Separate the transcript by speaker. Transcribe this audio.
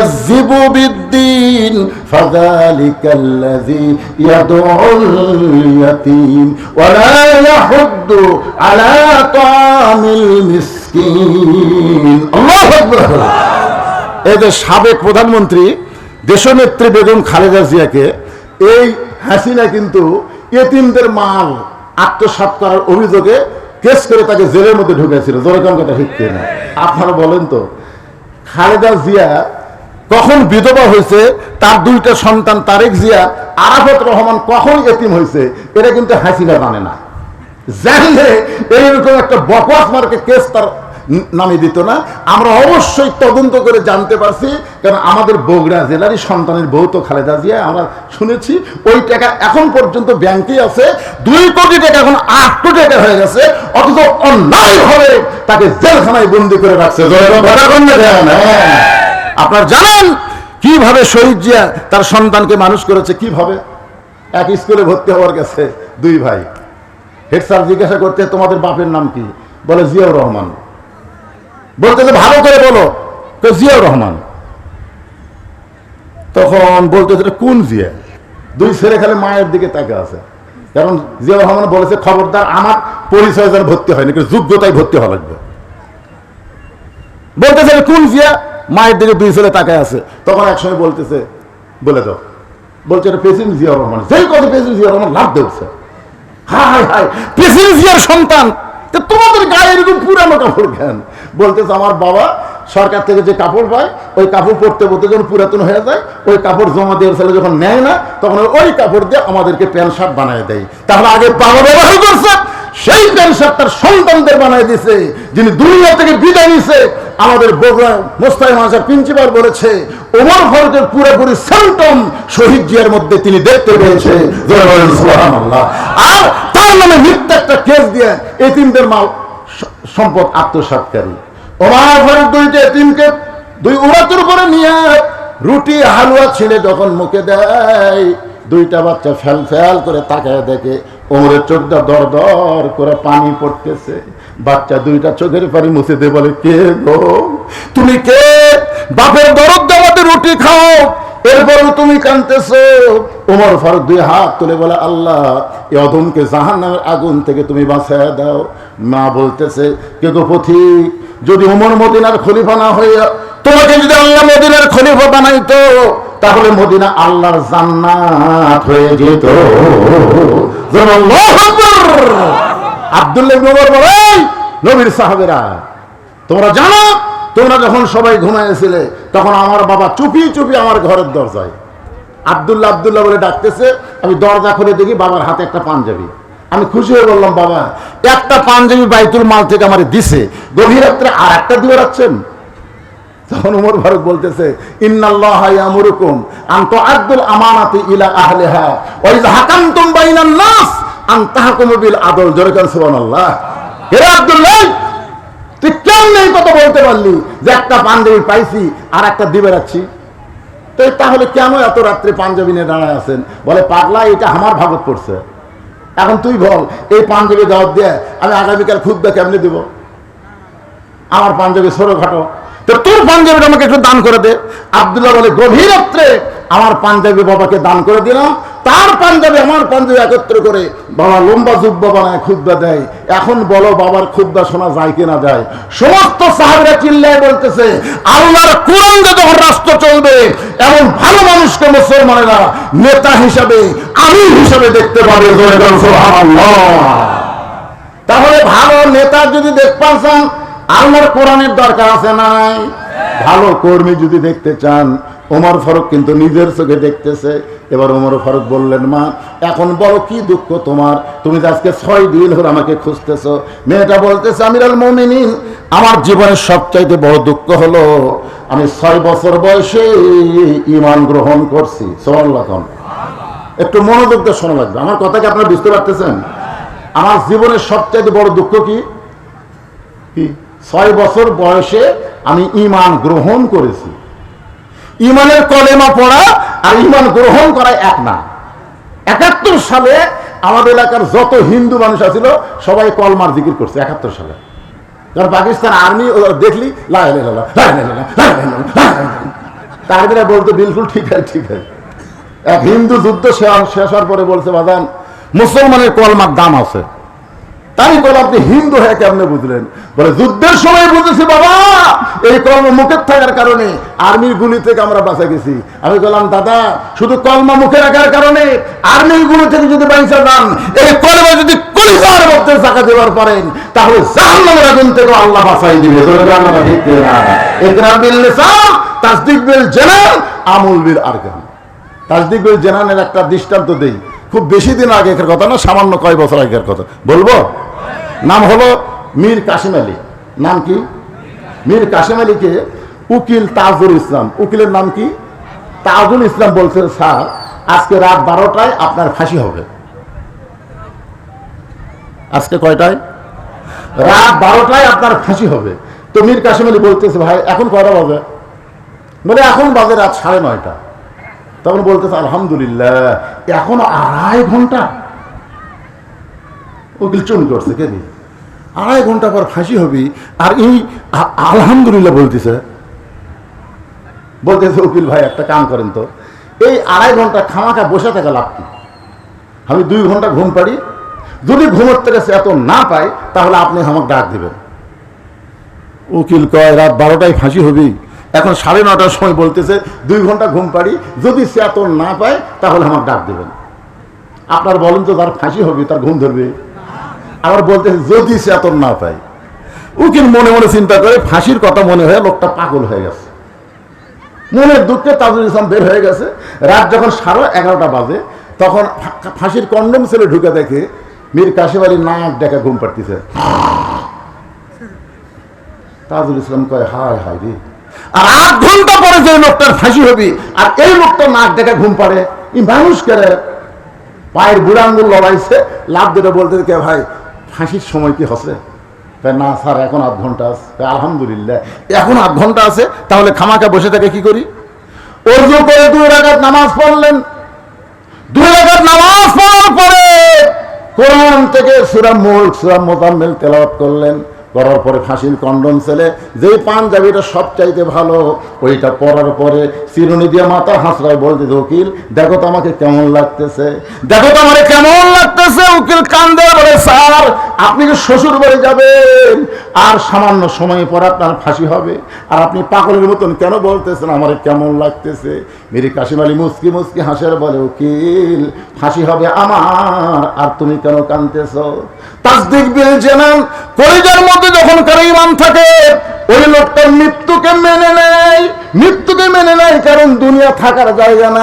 Speaker 1: ইউকাযযিবু বিদ্দীন ফাযালিকাল্লাযী ইয়াদউল ইয়াতীম ওয়া লা ইয়াহুদ্দু আলা তাআমিল মিসকিন। আল্লাহু আকবার। এই যে সাবেক প্রধানমন্ত্রী দেশনেত্রী বেগম খালেদা জিয়াকে এই হাসিনা কিন্তু এতিমদের মাল আত্মসাৎ করার অভিযোগে কেস করে তাকে জেলের মধ্যে ঢুকেছিল। জোরেকান কথা ঠিক না? আপনারা বলেন তো, খালেদা জিয়া কখন বিধবা হয়েছে, তার দুইটা সন্তান তারেক জিয়া, আরাফাত রহমান কখন এতিম হয়েছে, এটা কিন্তু হাসিনা জানে না। জানলে এইরকম একটা বকওয়াস মার্কে কেস তার নামে দিত না। আমরা অবশ্যই তদন্ত করে জানতে পারছি, কারণ আমাদের বগুড়া জেলারই সন্তানের বউ তো খালেদা জিয়া। আমরা শুনেছি ওই টাকা এখন পর্যন্ত ব্যাংকে আছে, 2 কোটি টাকা এখন 8 কোটি টাকা হয়ে গেছে, অথচ অন্যায় ভাবে তাকে জেলখানায় বন্দি করে রাখছে। আপনারা জানেন কিভাবে শহীদ জিয়া তার সন্তানকে মানুষ করেছে, কিভাবে? এক স্কুলে ভর্তি হওয়ার গেছে 2 ভাই, হেড স্যার জিজ্ঞাসা করতে তোমাদের বাপের নাম কি, বলে জিয়াউর রহমান। বলতেছে ভালো করে বলো, তো জিয়াউর রহমান। তখন বলতেছে কোন জিয়া? 2 ছেলে খালি মায়ের দিকে তাকে আছে, কারণ জিয়াউর রহমান বলেছে খবরদার আমার পরিচয় যেন ভর্তি হয়নি, কিন্তু যোগ্যতায় ভর্তি হওয়া লাগবে। বলতেছে কোন জিয়া? মায়ের দিকে 2 ছেলে তাকায় আছে। তখন একসময় বলতেছে বলে দাও, বলছে এটা প্রেসিডেন্ট জিয়াউর রহমান। যেই কথা প্রেসিডেন্ট জিয়াউর রহমান লাভ দিচ্ছে, হায় হায় প্রেসিডেন্ট জিয়ার সন্তান, তোমাদের গায়ে এরকম পুরানো কাপড় কেন? বলতেছে আমার বাবা সরকার থেকে যে কাপড় পায় ওই কাপড় পরতে পরতে যখন পুরাতন হয়ে যায়, ওই কাপড় জমা দিয়ে ছেলে যখন নেয় না, তখন ওই কাপড় দিয়ে আমাদেরকে প্যান্ট শার্ট বানিয়ে দেয়। তাহলে আগে বাবা ব্যবহার করছে, সেই প্যান্ট শার্ট তার সন্তানদের বানিয়ে দিছে, যিনি দুনিয়া থেকে বিদায় নিছে। আমাদের বগুড়া মোস্তাফা মাজার প্রিন্সিপাল বলেছে ওমর ফারুকের পুরোপুরি সিম্পটম শহীদ জিয়ার মধ্যে তিনি দেখতে পেয়েছে। সুবহানাল্লাহ। আর তার নামে মিথ্যা একটা কেস দিয়ে এতিমদের মাল সম্পদ আত্মসাৎকারী। ওমর ফারুক 2টা এতিমকে 2 উরাতের উপরে নিয়ে রুটি হালুয়া ছিঁড়ে যখন মুখে দেয়, 2টা বাচ্চা ফেল ফেল করে তাকায় দেখে ওমরের চোখটা দর দর করে পানি পড়তেছে। বাচ্চা 2টা চোখের পানি মুছে দিয়ে বলে কে গো তুমি কে? বাপের দরদ দেওয়াতে রুটি খাও, এরপরও তুমি কাঁদতেছো। ওমর ফারুক 2 হাত তুলে বলে আল্লাহ এই অধমকে জাহান্নামের আগুন থেকে তুমি বাঁচায় দাও। মা বলতেছে কে গো পথিক, যদি ওমর মদিনার খলিফা না হইয়া তোমাকে যদি আল্লাহ মদিনার খলিফা বানাইতো, তাহলে মদিনা আল্লাহর জান্নাত হয়ে যেত। আল্লাহু আকবার। আব্দুল্লাহ ইবনে ওমর বলে নবীর সাহাবীরা তোমরা জানো, তোমরা যখন সবাই ঘুমাইছিলে তখন আমার বাবা চুপি চুপি আমার ঘরের দরজায় আব্দুল্লাহ আব্দুল্লাহ বলে ডাকতেছে। আমি দরজা খুলে দেখি বাবার হাতে একটা পাঞ্জাবি। আমি খুশি হয়ে বললাম বাবা একটা পাঞ্জাবি বাইতুল মাল থেকে আমার দিছে, গভীর রাত্রে আর একটা দিয়ে রাখছেন। তখন ওমর ফারুক বলতেছে ইন্নাল্লাহা ইয়ামুরুকুম আন তুআদ্দুল আমানাতি ইলা আহলিহা ওয়া ইযা হাকামতুম বাইনান নাস আন তাহকুমু বিল আদল। জোরে করে সুবহানাল্লাহ। হে আব্দুল্লাহ তুই কেমনে এই কথা বলতে পারলি যে একটা পাঞ্জাবি পাইছি আর একটা দিবে রাখছি? তো তাহলে কেন এত রাত্রে পাঞ্জাবি নিয়ে দাঁড়ায় আছেন? বলে পাগলা এটা আমার ভাগত পড়ছে, এখন তুই বল এই পাঞ্জাবি দাওয়াত দিয়ে আমি আগামীকাল খুতবা কেমনে দিব? আমার পাঞ্জাবি ছোটখাটো, তো তোর পাঞ্জাবিটা আমাকে একটু দান করে দে। আব্দুল্লাহ বলে গভীর রাত্রে আমার পাঞ্জাবি বাবাকে দান করে দিলাম, তার পাঞ্জাবি আমার পাঞ্জাবি একত্র করে বাবা লম্বা জুব্বা বানায় খুতবা দেয়। এখন বলো বাবার খুতবা শোনা যায় কিনা যায়? সমস্ত সাহাবীরা চিল্লায় বলতেছে আল্লাহর কোরআন যখন রাষ্ট্র চলবে এমন ভালো মানুষকে মুসলমানেরা নেতা হিসাবে আমির হিসাবে দেখতে পাবে। সুবহানাল্লাহ। তাহলে ভালো নেতা যদি দেখতে চান আল্লাহর কোরআনের দরকার আছে নাই? ভালো কর্মী যদি দেখতে চান ওমর ফারুক কিন্তু নিজের চোখে দেখতেছে। এবার ওমর ফারুক বললেন মা এখন বলো কি দুঃখ তোমার, তুমি আজকে 6 দিন হলো আমাকে খুঁজতেছো। মেয়েটা বলতেছে আমিরুল মুমিনিন আমার জীবনের সবচাইতে বড় দুঃখ হলো আমি 6 বছর বয়সে ঈমান গ্রহণ করছি। সুবহানাল্লাহ। একটু মনোযোগ দিয়ে শোনা লাগবে, আমার কথা কি আপনারা বুঝতে পারতেছেন? আমার জীবনের সবচাইতে বড় দুঃখ কি? 6 বছর বয়সে আমি ঈমান গ্রহণ করেছি। ঈমানের কলেমা পড়া আর ঈমান গ্রহণ করা এক না। 71 সালে আমাদের এলাকার যত হিন্দু মানুষ আছিল সবাই কলমার জিকির করছে 71 সালে। কারণ পাকিস্তান আর্মি দেখলি লা ইলাহা ইল্লাল্লাহ লা ইলাহা ইল্লাল্লাহ লা ইলাহা ইল্লাল্লাহ। তাদের বলতে বিলকুল ঠিক আছে ঠিক আছে। এক হিন্দু যুদ্ধ শেষ হওয়ার পরে বলছে বাদান মুসলমানের কলমার দাম আছে। তাই বলে আপনি হিন্দু হয়ে কেমনে বুঝলেন? বলে যুদ্ধের সময় বুঝেছি বাবা, এই কলমা মুখের থাকার কারণে আর্মির গুলি থেকে আমরা বাঁচা গেছি। আমি বললাম দাদা শুধু কলমা মুখে রাখার কারণে আর্মির গুলি থেকে যদি বাঁচা যান, এই কলমা যদি কলিজার মধ্যে চাকা দেওয়ার পারেন তাহলে জাহান্নামের আগুন থেকে আল্লাহ বাঁচাই দিবে। ইকরার বিল লিসান তাসদিক বিল জানান আমল বিল আরকান। তাসদিক বিল জানানের একটা দৃষ্টান্ত দেই, খুব বেশি দিন আগেকার কথা না, সামান্য কয় বছর আগেকার কথা বলবো। নাম হলো মীর কাসিম আলী। নাম কি? মীর কাসিম আলীকে উকিল তাজুল ইসলাম, উকিলের নাম কি? তাজুল ইসলাম বলছে স্যার আজকে রাত 12টায় আপনার ফাঁসি হবে। আজকে কয়টায়? রাত 12টায় আপনার ফাঁসি হবে। তো মীর কাসিম আলী বলতেছে ভাই এখন কয়টা বাজে? বলে এখন বাজে রাত 9:30। তখন বলতেছে আলহামদুলিল্লাহ এখনো 2.5 ঘন্টা। উকিল চুন করছে কে? 2.5 ঘন্টা পর ফাঁসি হবি আর এই আলহামদুলিল্লাহ বলতেছে। উকিল ভাই একটা কাম করেন তো, এই 2.5 ঘন্টা খামাখা বসে থাকা লাভ কি? আমি 2 ঘন্টা ঘুম পারি, যদি ঘুমের থেকে এত না পাই তাহলে আপনি আমাকে ডাক দিবেন। উকিল কয় রাত 12টায় ফাঁসি হবি, এখন 9:30টার সময় বলতেছে 2 ঘন্টা ঘুম পারি, যদি সে এত না পায় তাহলে আমাকে ডাক দেবেন। আপনার বলেন তো তার ফাঁসি হবে তার ঘুম ধরবে? আবার বলতেছে যদি সে এত না পায়। উকিল মনে মনে চিন্তা করে ফাঁসির কথা মনে হয়ে লোকটা পাগল হয়ে গেছে, মনের দুঃখে তাজুল ইসলাম বের হয়ে গেছে। রাত যখন 11:30 বাজে তখন ফাঁসির কন্ডম ছেলে ঢুকে দেখে মীর কাসিম আলী নাক ডেকে ঘুম পাড়তেছে। তাজুল ইসলাম কয় হায় হায় রে, আর 8 ঘন্টা পরে যে লোকটার ফাঁসি হবি আর এই লোকটা নাক ডেকে ঘুম পাড়ে, এই মানুষ করে পায়ের বুড়া আঙ্গুল লড়াইছে, লাভ দিতে বলতে কে ভাই ফাঁসির সময় কি হচ্ছে? না স্যার এখন 8 ঘন্টা আছে। আলহামদুলিল্লাহ এখন 8 ঘন্টা আছে, তাহলে খামাকা বসে থাকে কি করি? ওযু করে 2 রাকাত নামাজ পড়লেন। 2 রাকাত নামাজ পড়ার পরে কোরআন থেকে সূরা মুলক সূরা মুজাম্মিল তেলাওয়াত করলেন। করার পরে ফাঁসির কন্ডম ছেলে যেই পাঞ্জাবিটা সবচাইতে ভালো ওইটা পরার পরে চিরুনি দিয়ে মাথা হাসড়ায় বলতে উকিল দেখো তো আমাকে কেমন লাগতেছে, দেখো তো আমার কেমন লাগতেছে। উকিল কান্দে বলে স্যার আপনি কি শ্বশুর বাড়ি যাবেন আর সামান্য সময় পর আপনার ফাঁসি হবে, আর আপনি পাগলের মতন কেন বলতেছেন আমার কেমন লাগতেছে? মীর কাসিম আলী মুস্কি মুস্কি হাসের বলে উকিল ফাঁসি হবে আমার, আর তুমি কেন কাঁদতেছ? তাসদিক বিল জানান কলিজার মধ্যে যখন কারো ঈমান থাকে ওই লোকটা মৃত্যুকে মেনে নেয়, মৃত্যুকে মেনে নেয়, কারণ দুনিয়া থাকার জায়গা না।